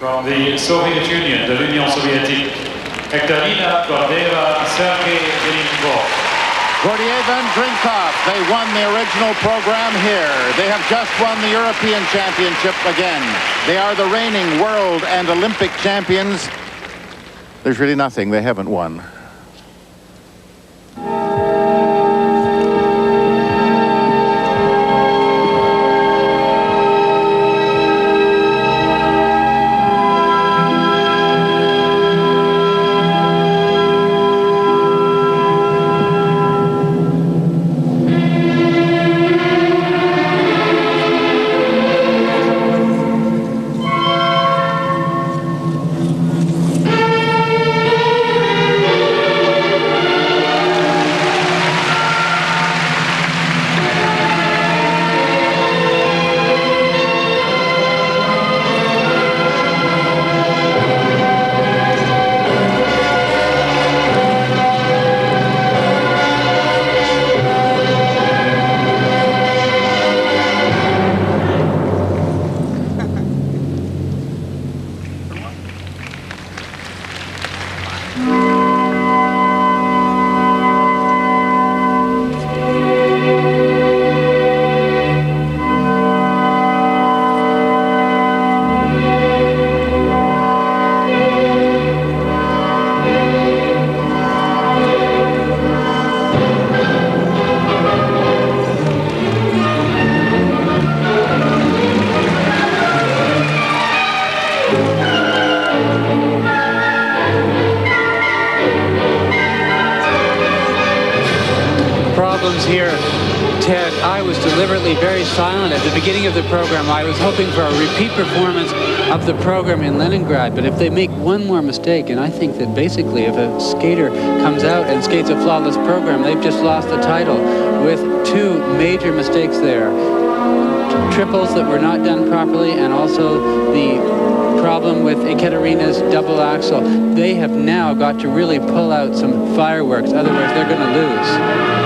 From the Soviet Union, de l'Union soviétique, Ekaterina, Gordeeva, Sergei, Grinkov. Gordeeva and Grinkov, they won the original program here. They have just won the European Championship again. They are the reigning world and Olympic champions. There's really nothing they haven't won. Here, Ted, I was deliberately very silent at the beginning of the program. I was hoping for a repeat performance of the program in Leningrad, but if they make one more mistake, and I think that basically if a skater comes out and skates a flawless program, they've just lost the title with two major mistakes there. Triples that were not done properly, and also the problem with Ekaterina's double axel. They have now got to really pull out some fireworks, otherwise they're going to lose.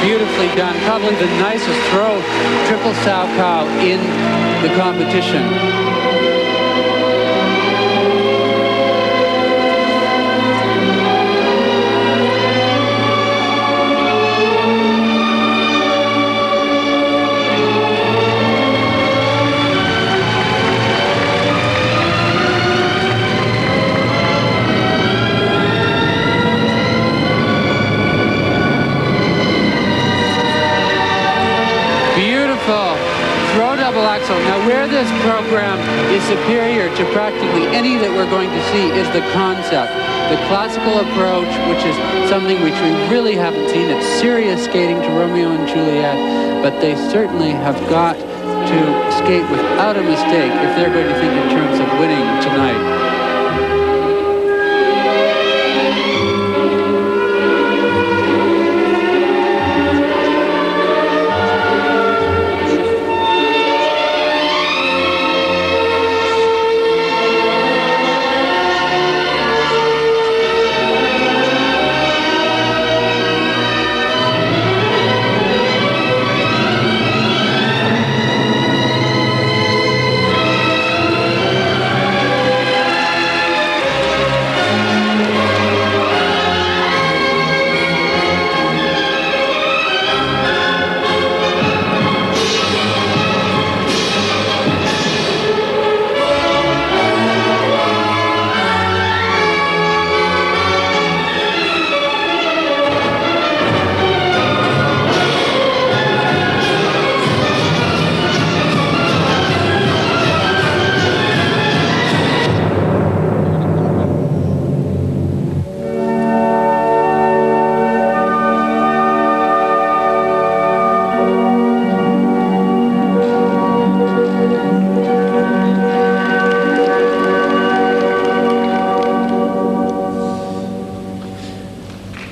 Beautifully done, probably the nicest throw, triple Salchow in the competition. Now, where this program is superior to practically any that we're going to see is the concept. The classical approach, which is something which we really haven't seen. It's serious skating to Romeo and Juliet, but they certainly have got to skate without a mistake if they're going to think in terms of winning tonight.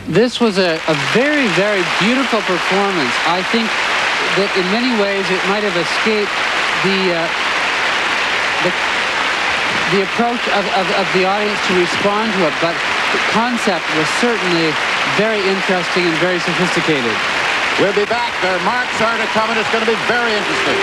This was a very, very beautiful performance. I think that in many ways it might have escaped the approach of the audience to respond to it, but the concept was certainly very interesting and very sophisticated. We'll be back. Their marks are to come, and it's going to be very interesting.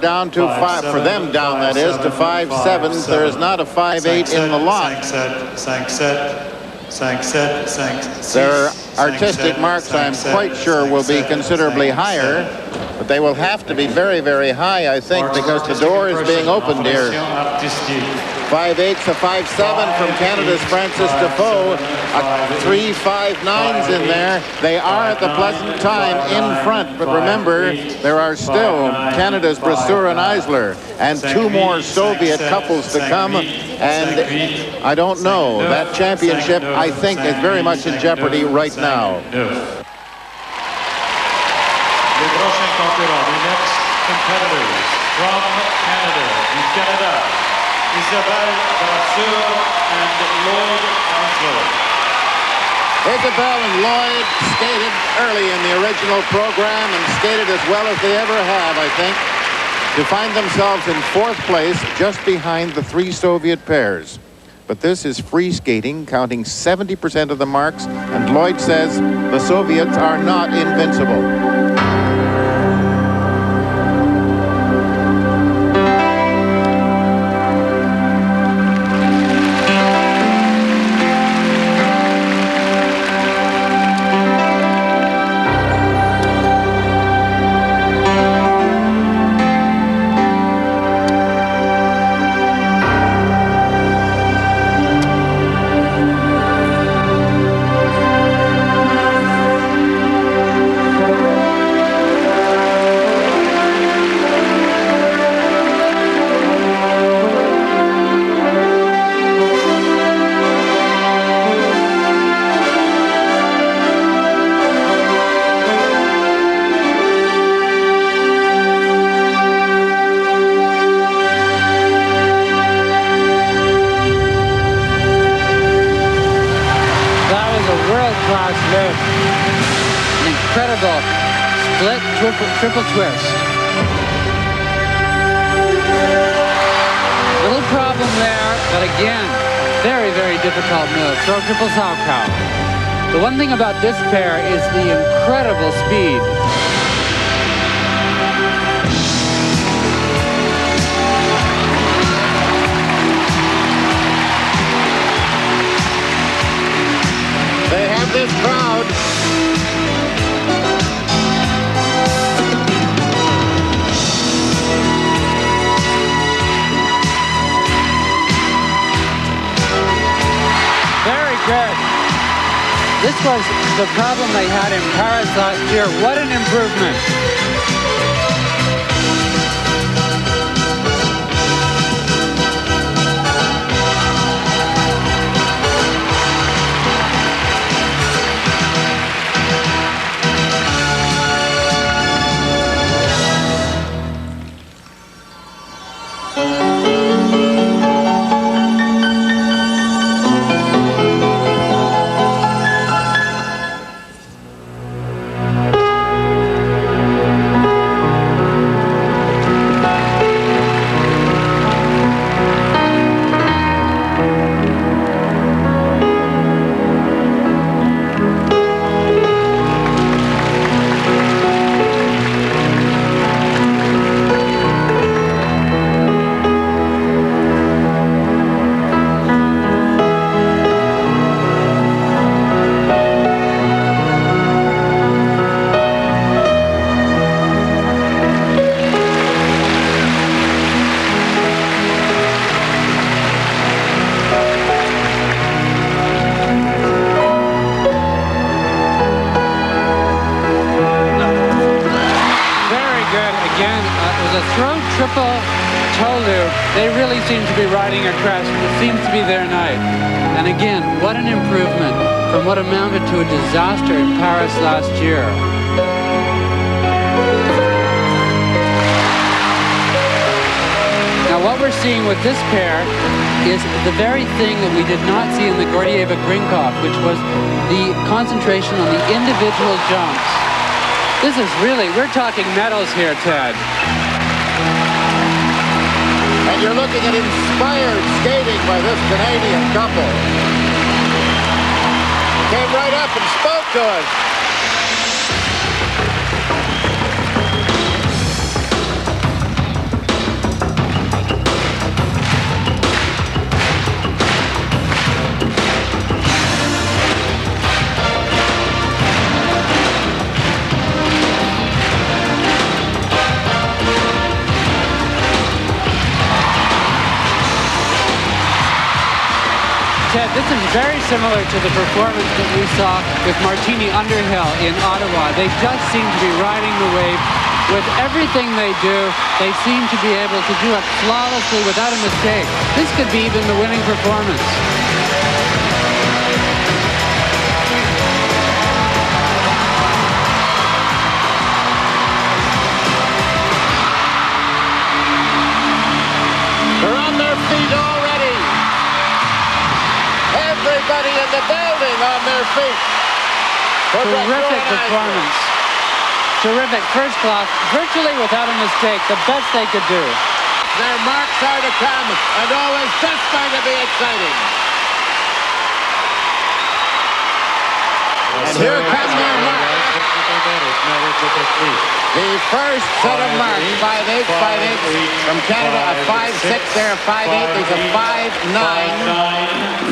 Down to 5, for them down, that is, to 5-7. There is not a 5-8 in the lot. Their artistic marks, I'm quite sure, will be considerably higher, but they will have to be very, very high, I think, because the door is being opened here. 5-8 to 5-7 from Canada's Francis Defoe. 3 5-9s in there. They are at the pleasant time in front, but remember, there are still Canada's Brasseur and Eisler and 2 more Soviet couples to come, and I don't know. That championship, I think, is very much in jeopardy right now. The next competitors from Canada, Isabelle, Brasseur, and Lloyd. Isabelle and Lloyd skated early in the original program and skated as well as they ever have, I think, to find themselves in 4th place just behind the 3 Soviet pairs. But this is free skating, counting 70% of the marks, and Lloyd says the Soviets are not invincible. Triple twist. Little problem there, but again, very, very difficult move. Throw triple Sauerkraut. The one thing about this pair is the incredible speed. They have this crowd. Good. This was the problem they had in Paris last year. What an improvement. They really seem to be riding a crest. It seems to be their night. And again, what an improvement from what amounted to a disaster in Paris last year. Now what we're seeing with this pair is the very thing that we did not see in the Gordeeva-Grinkov, which was the concentration on the individual jumps. This is really, we're talking medals here, Ted. And you're looking at inspired skating by this Canadian couple. Came right up and spoke to us. Ted, this is very similar to the performance that we saw with Martini Underhill in Ottawa. They just seem to be riding the wave. With everything they do, they seem to be able to do it flawlessly without a mistake. This could be even the winning performance. They're on their feet already. Everybody in the building on their feet. Terrific performance. Terrific, first class, virtually without a mistake, the best they could do. Their marks are to come, and always just going to be exciting. And here come their marks. The first set of marks, 5'8", 5'8", from Canada, a 5'6", there, a 5'8", there's a 5'9".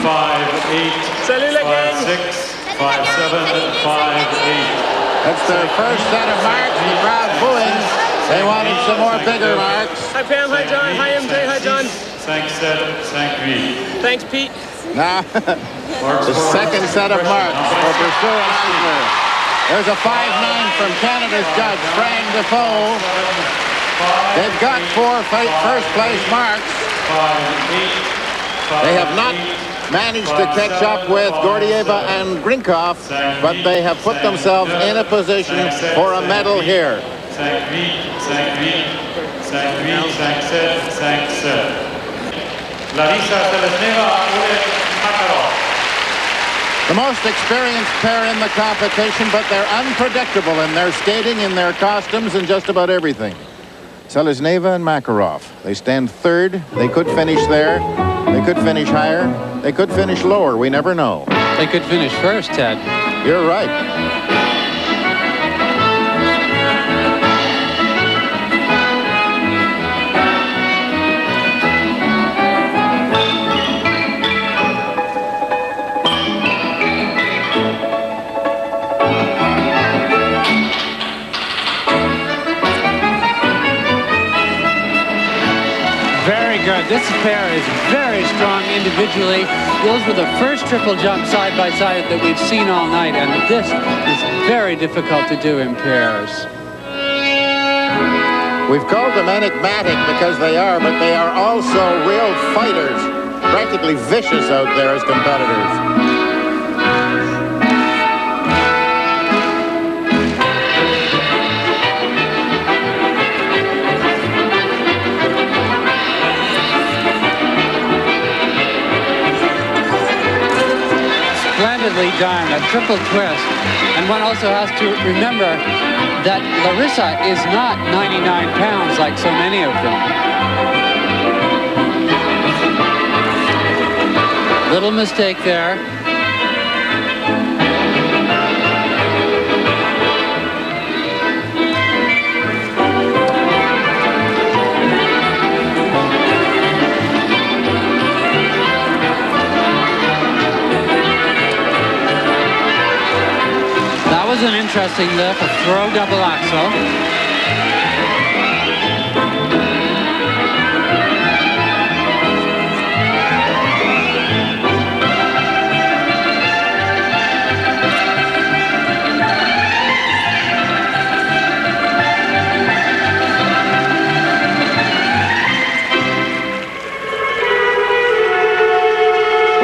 5'8", 5'6", 5'7", 5'8". That's their first set of marks. The crowd booing. They wanted some more bigger marks. Hi Pam, hi John, hi MJ, hi John. 5'7", 5'8". Thanks Pete. Now, the second set of marks for Brasseur and Eisler. There's a 5'9" from Canada's judge, Frank Defoe. They've got four first place marks. They have not managed to catch up with Gordeeva and Grinkov, but they have put themselves in a position for a medal here. 5'8", Larisa, Selezneva, Oleg, Makarov. The most experienced pair in the competition, but they're unpredictable in their skating, in their costumes, and just about everything. Selezneva and Makarov. They stand third. They could finish there. They could finish higher. They could finish lower. We never know. They could finish first, Ted. You're right. This pair is very strong individually. Those were the first triple jump side by side that we've seen all night, and this is very difficult to do in pairs. We've called them enigmatic because they are, but they are also real fighters, practically vicious out there as competitors. Splendidly done, a triple twist. And one also has to remember that Larisa is not 99 pounds like so many of them. Little mistake there. Was an interesting lift, a throw double axel.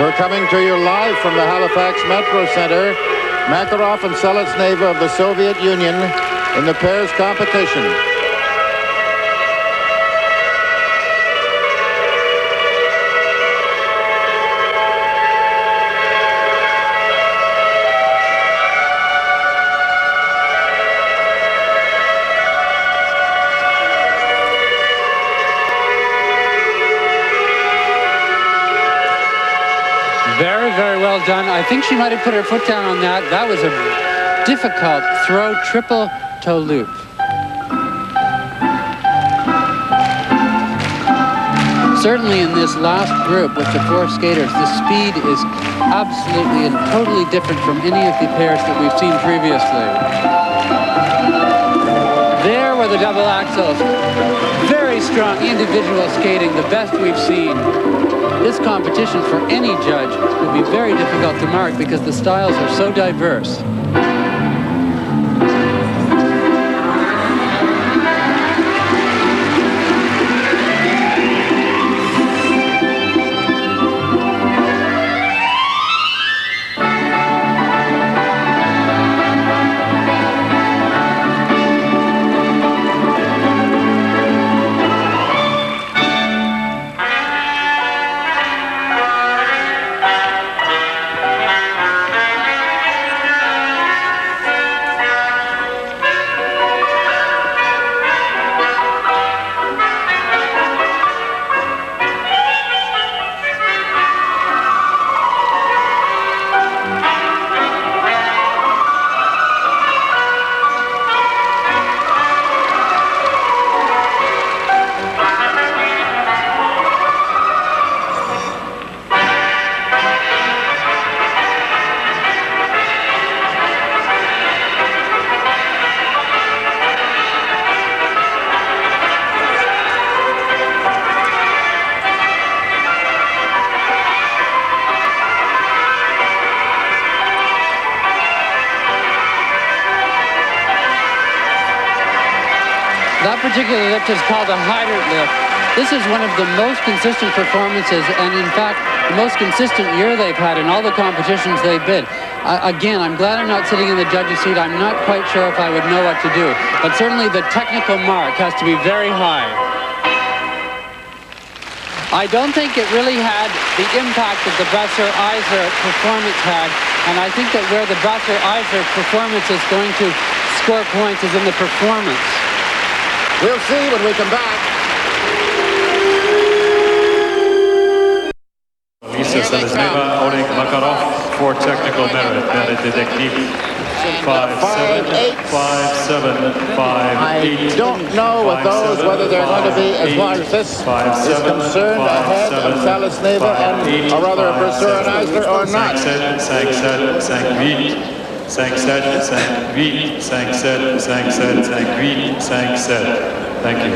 We're coming to you live from the Halifax Metro Centre. Makarov and Selezneva of the Soviet Union in the pairs competition. very well done. I think she might have put her foot down on that. That was a difficult throw, triple toe loop. Certainly in this last group with the 4 skaters, the speed is absolutely and totally different from any of the pairs that we've seen previously. There were the double axels. Very strong individual skating, the best we've seen. This competition for any judge will be very difficult to mark because the styles are so diverse. That particular lift is called a Hydert lift. This is one of the most consistent performances, and in fact, the most consistent year they've had in all the competitions they've been. Again, I'm glad I'm not sitting in the judge's seat. I'm not quite sure if I would know what to do, but certainly the technical mark has to be very high. I don't think it really had the impact that the Brasseur Eisler performance had, and I think that where the Brasseur Eisler performance is going to score points is in the performance. We'll see when we come back. Larisa, Selezneva, Oleg, Makarov for technical merit. Merit detective. 5-7, 5-7, 5-8. I don't know with those whether they're going to be as far as this is concerned ahead of Selezneva and or rather Brasseur and Eisler or not. 5-7, 5-7, 5-7, 5-8, 5-7, 5-7, 5-7, 5-8, 5-7, 5-7. Thank you.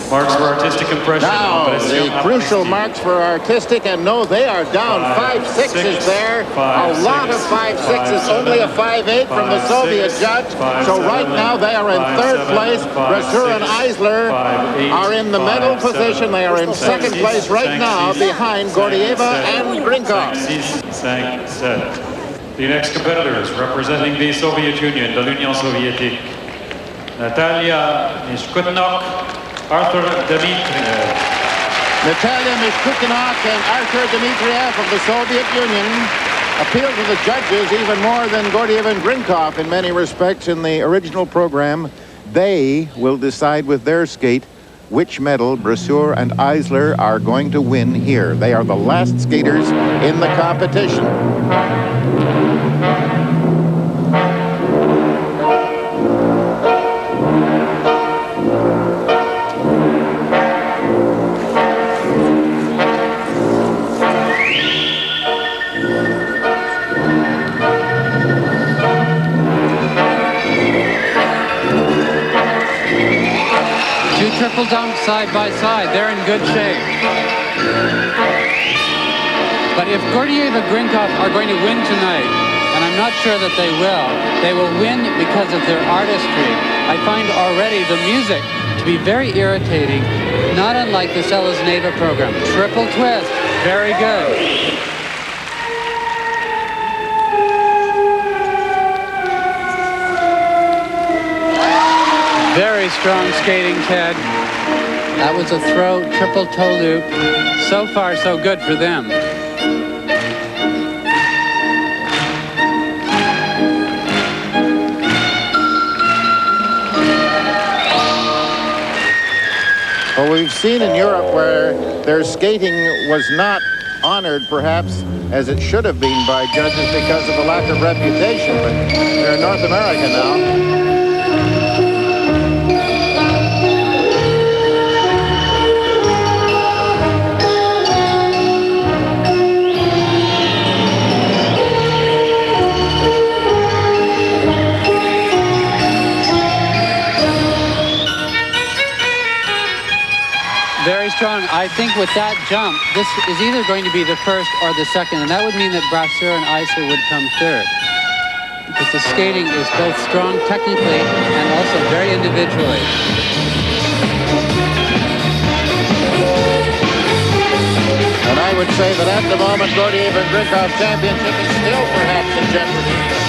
Marks for artistic impression. Now, the crucial marks for artistic, and no, they are down 5-6s there. A lot of 5-6s, only a 5-8 from the Soviet judge. So right now they are in third place. Brasseur and Eisler are in the medal position. They are in second place right now behind Gordeeva and Grinkov. The next competitors representing the Soviet Union, the Union Soviétique. Natalia, Mishkutenok, Artur, Dmitriev. Natalia, Mishkutenok and Artur Dmitriev of the Soviet Union appeal to the judges even more than Gordeeva and Grinkov in many respects in the original program. They will decide with their skate which medal Brasseur and Eisler are going to win here. They are the last skaters in the competition. Triple dump side by side. They're in good shape. But if Gordeeva-Grinkov are going to win tonight, and I'm not sure that they will win because of their artistry. I find already the music to be very irritating, not unlike the Selezneva program. Triple twist, very good. Very strong skating, Ted. That was a throw, triple toe loop. So far, so good for them. Well, we've seen in Europe where their skating was not honored, perhaps, as it should have been by judges because of the lack of reputation, but they're in North America now. Very strong. I think with that jump, this is either going to be the first or the second, and that would mean that Brasseur and Eisler would come third. Because the skating is both strong technically and also very individually. And I would say that at the moment, Gordeeva and Grinkov championship is still perhaps in jeopardy.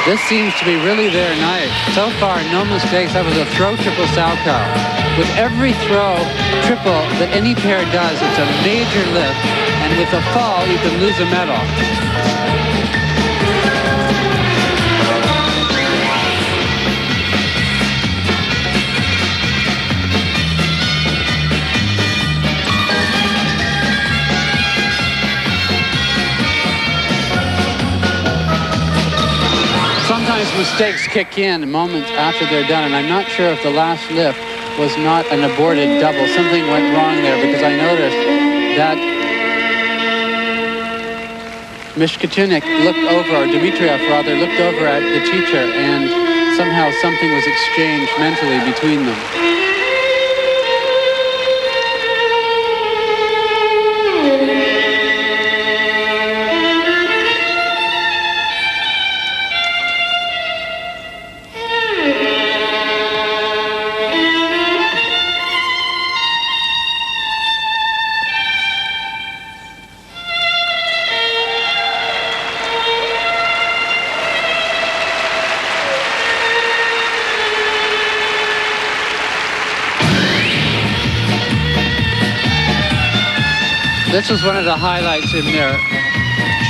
This seems to be really their night. So far, no mistakes. That was a throw triple Salchow. With every throw triple that any pair does, it's a major lift. And with a fall, you can lose a medal. Sometimes mistakes kick in moments after they're done, and I'm not sure if the last lift was not an aborted double. Something went wrong there, because I noticed that Mishkutenok looked over, or Dmitriev rather, looked over at the teacher, and somehow something was exchanged mentally between them. This was one of the highlights in their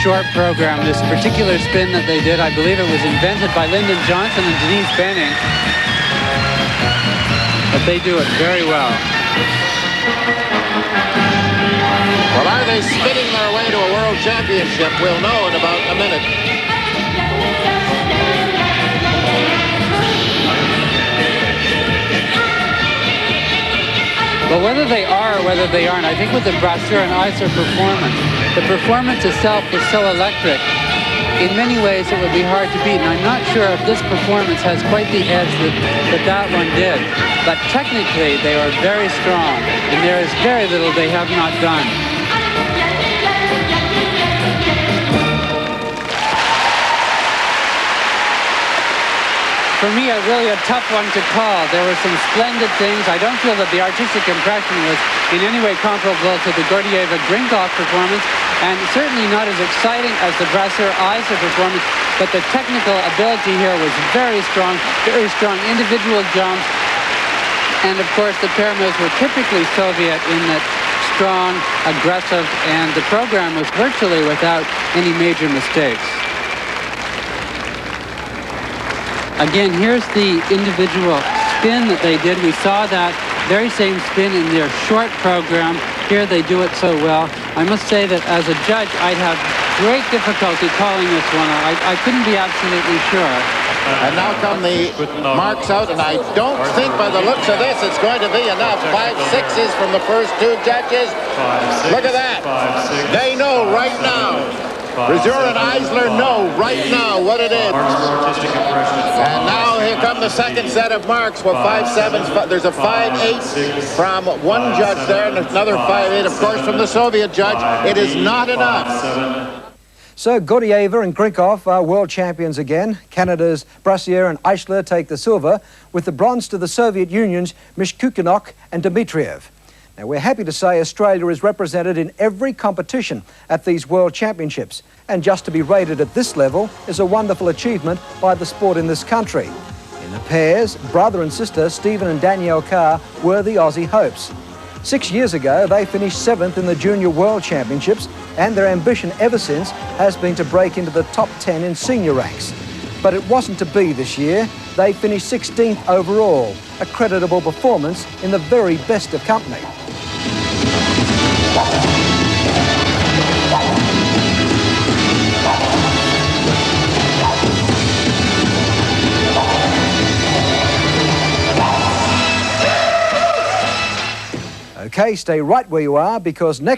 short program, this particular spin that they did. I believe it was invented by Lyndon Johnson and Denise Benning. But they do it very well. Well, are they spinning their way to a world championship? We'll know in about a minute. But whether they are or whether they aren't, I think with the Brasseur and Eisler performance, the performance itself was so electric, in many ways it would be hard to beat. And I'm not sure if this performance has quite the edge that one did. But technically, they are very strong, and there is very little they have not done. For me, really a tough one to call. There were some splendid things. I don't feel that the artistic impression was in any way comparable to the Gordeeva-Grinkov performance, and certainly not as exciting as the Brasseur-Eisler performance, but the technical ability here was very strong individual jumps, and of course the pair moves were typically Soviet in that strong, aggressive, and the program was virtually without any major mistakes. Again, here's the individual spin that they did. We saw that very same spin in their short program. Here they do it so well. I must say that as a judge, I'd have great difficulty calling this one. I couldn't be absolutely sure. And now come the marks out, and I don't think by the looks of this it's going to be enough. 5 6s from the first two judges. Look at that. They know right now. Brasseur and Eisler know right now what it is. And now here come the second set of marks. Well, 5 7s. There's a 5 8 from one judge there, and another 5 8, of course, from the Soviet judge. It is not enough. So Gordeeva and Grinkov are world champions again. Canada's Brasseur and Eisler take the silver, with the bronze to the Soviet Union's Mishkutenok and Dmitriev. Now, we're happy to say Australia is represented in every competition at these World Championships, and just to be rated at this level is a wonderful achievement by the sport in this country. In the pairs, brother and sister Stephen and Danielle Carr were the Aussie hopes. 6 years ago, they finished 7th in the Junior World Championships, and their ambition ever since has been to break into the top 10 in senior ranks. But it wasn't to be this year. They finished 16th overall, a creditable performance in the very best of company. Okay, stay right where you are, because next